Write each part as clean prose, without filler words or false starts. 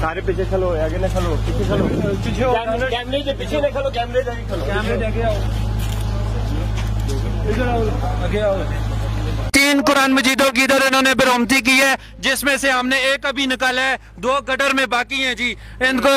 सारे पीछे चलो, आगे न चलो, पीछे चलो, कैमरे के पीछे न चलो, कैमरे आगे आओ, इधर आओ, आगे आओ। 3 कुरान मजीदों की इधर इन्होंने बरामदी की है, जिसमें से हमने एक अभी निकाला है, 2 गटर में बाकी हैं जी। इनको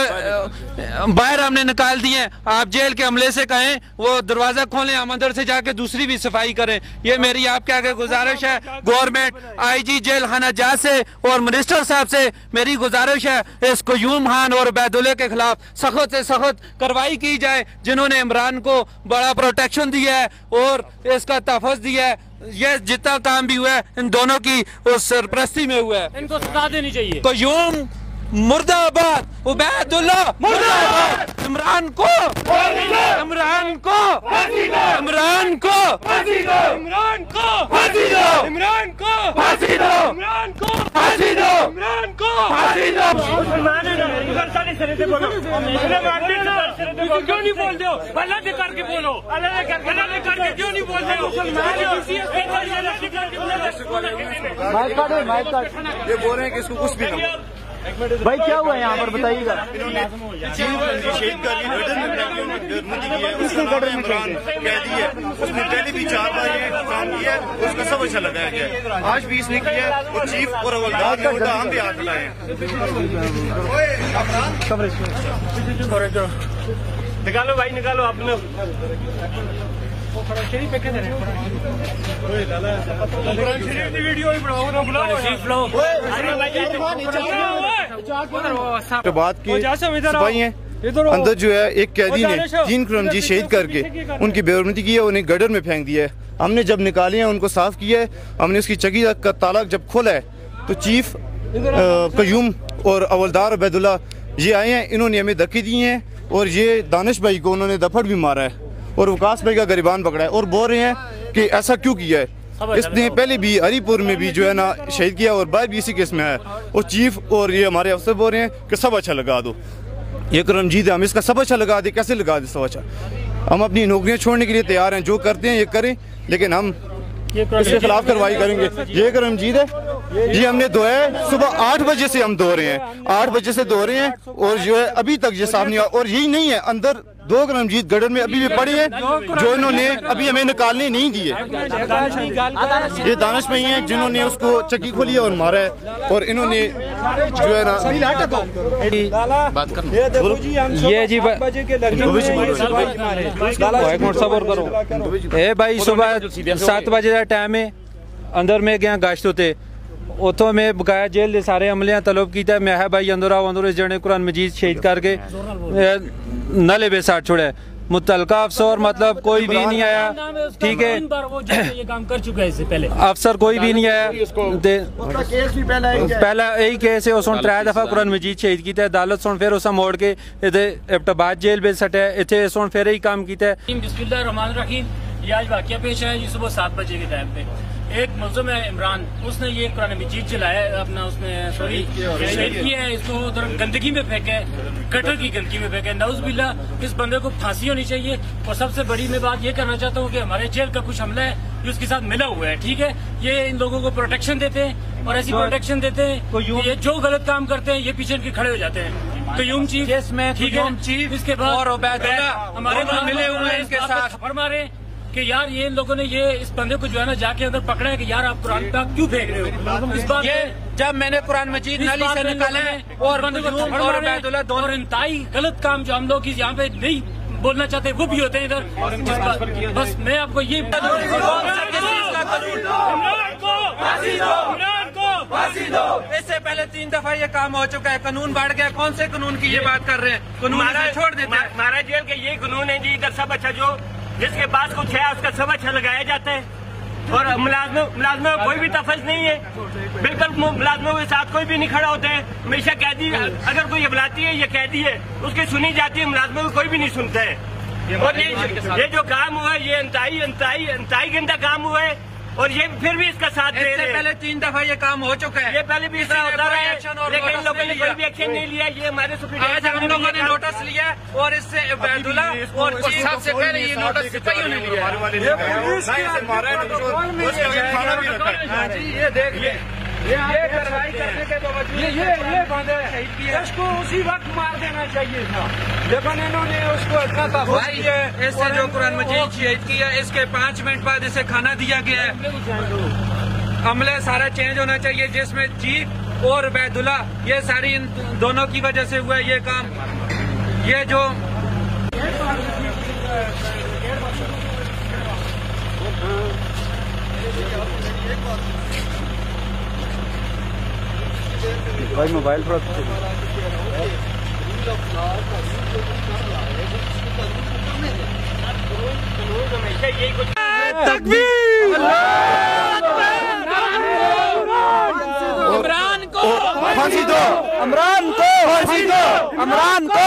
बाहर हमने निकाल दिए। आप जेल के अमले से कहें वो दरवाजा खोलें, हम अंदर से जाके दूसरी भी सफाई करें। ये मेरी आपके आगे गुजारिश है। गवर्नमेंट IG जेल खाना जज से और मिनिस्टर साहब से मेरी गुजारिश है, इस क़यूम खान और उबैदुल्लाह के खिलाफ सख्त से सख्त कार्रवाई की जाए, जिन्होंने इमरान को बड़ा प्रोटेक्शन दिया है और इसका तहफ़्फ़ुज़ दिया है। ये जितना काम भी हुआ है इन दोनों की उस सरपरस्ती में हुआ है। इनको सजा देनी चाहिए। क़यूम मुर्दाबाद, उबैदुल्लाह मुर्दाबाद, इमरान को, इमरान को, इमरान को, इमरान को फांसी दो, इमरान को फांसी दो, इमरान को फांसी दो, इमरान को फांसी दो। क्यों नहीं बोल दो? अल्लाह ने करके बोलो, अल्लाह ने करके क्यों नहीं बोल दो? ये बोल रहे हैं कि इसको कुछ भी ना। भाई क्या हुआ यहाँ पर बताइएगा? उसने कैदी है, उसने पहले भी 4 बार ये काम किया है, उसका सब अच्छा लगाया गया। आज भी इसने किया, वो चीफ और हवलदार ने उल्टा हम भी हाथ लाए। निकालो भाई, निकालो आपने। तो बात की सिपाही हैं अंदर जो है, एक कैदी ने 3 कुरान शहीद करके उनकी बेहरमती की है, उन्हें गडर में फेंक दिया है। हमने जब निकाले हैं, उनको साफ किया है, हमने उसकी चकी का ताला जब खोला है तो चीफ क़यूम और हवलदार उबैदुल्लाह ये आए हैं। इन्होंने हमें धक्के दिए हैं और ये दानिश भाई को उन्होंने दफड़ भी मारा है और वकास भाई का गिरबान पकड़ा है और बोल रहे हैं कि ऐसा क्यों किया है। इसने पहले भी हरीपुर में भी जो है ना शहीद किया और बाद भी इसी केस में आया। और चीफ और ये हमारे अफसर बोल रहे हैं कि सब अच्छा लगा दो, ये करमजीत है, हम इसका सब अच्छा लगा दे। कैसे लगा दे सब अच्छा? हम अपनी नौकरियां छोड़ने के लिए तैयार हैं, जो करते हैं ये करें, लेकिन हम इसके खिलाफ कार्रवाई करेंगे। ये करमजीत है, ये हमने धोया है, सुबह 8 बजे से हम धो रहे हैं, 8 बजे से धो रहे हैं और जो है अभी तक ये साफ नहीं हुआ। और यही नहीं है, अंदर 2 करमजीत गडर में अभी भी पड़े हैं जो इन्होंने अभी हमें निकालने नहीं दिए। ये दानिश भाई हैं जिन्होंने उसको चक्की खोली है और मारा है और इन्होंने जो है ना बात कर ये जी भाई सुबह 7 बजे का टाइम है, अंदर में गया गश्त होते उतो में बकाया जेल के सारे अमलियां तलब किया। मैं है भाई अंदर आओ, अंदर इस जने कुरान मजीद शहीद करके नले बेसार छोड़े। मुतलका अफसर मतलब कोई भी नहीं आया, ठीक है, ये काम कर चुका है इससे पहले अफसर कोई भी नहीं आया। पहला यही केस है, उस 3 दफा कुरान मजीद शहीद किया है, अदालत सुन फिर उस मोड़ के एबटाबाद जेल में सटे इतने सुन फिर ही काम किया है। बिस्मिल्लाहिर्रहमानिर्रहीम। ये आज वाकया पेश है जी सुबह 7 बजे के टाइम पे। एक मुल्ज़िम है इमरान, उसने ये कुरान मजीद जलाया अपना, उसने सॉरी शहीद किया है, इसको उधर गंदगी में फेंके, गटर की गंदगी में फेंके। नौज़ुबिल्लाह, इस बंदे को फांसी होनी चाहिए। और सबसे बड़ी मैं बात ये करना चाहता हूँ कि हमारे जेल का कुछ हमला है जो उसके साथ मिला हुआ है, ठीक है। ये इन लोगों को प्रोटेक्शन देते हैं और ऐसी प्रोटेक्शन देते हैं, ये जो गलत काम करते हैं ये पीछे इनके खड़े हो जाते हैं। क़यूम चीफ, ठीक है, इसके बाद हमारे मिले हुए हैं इसके साथ खबर मारे कि यार ये लोगों ने ये इस बंदे को जो है ना जाके अंदर पकड़ा है कि यार आप कुरान पाक क्यों फेंक रहे हो। इस बात ये जब मैंने कुरान मजीद नाली से निकाला है और बंदे को और उबैदुल्लाह दोनों इंतहाई गलत काम जो हम लोग यहाँ पे नहीं बोलना चाहते वो भी होते हैं इधर। बस मैं आपको ये इससे पहले 3 दफा ये काम हो चुका है, कानून बढ़ गया। कौन से कानून की ये बात कर रहे हैं? कानून छोड़ देते हैं। हमारा जेल के ये कानून है जी, इधर सब अच्छा जो जिसके पास कुछ है उसका सब अच्छा लगाया जाता है और मुलाजमों में कोई भी तफज नहीं है, बिल्कुल मुलाजमों के साथ कोई भी नहीं खड़ा होता है। हमेशा कैदी अगर कोई अबलाती है या कैदी है उसकी सुनी जाती है, मुलाजमों को कोई भी नहीं सुनता है। और ये जो काम हुआ है ये इंतहाई गंदा काम हुआ है। और ये फिर भी इसका साथ दे रहे हैं। पहले 3 दफा ये काम हो चुका है, ये पहले भी इसका होता रहा है, लेकिन इन लोगों ने कोई भी एक्शन नहीं लिया। ये हमारे आज हम लोगों ने नोटिस लिया और इससे बैदुल्ला और चीफ सबसे पहले ये नोटिस सिपाहियों ने लिया। ये देखिए, ये कार्रवाई करने के बावजूद ये बंद है, उसको उसी वक्त मार देना चाहिए था, लेकिन इन्होंने उसको इतना भाई है। इससे जो कुरान मजीद शहीद किया, इसके 5 मिनट बाद इसे खाना दिया गया है। अमले सारा चेंज होना चाहिए, जिसमें चीफ और बैदुल्ला, ये सारी इन दोनों की वजह से हुआ ये काम। ये जो भाई मोबाइल पर तकबीर, इमरान को फांसी दो, इमरान को फांसी दो, इमरान को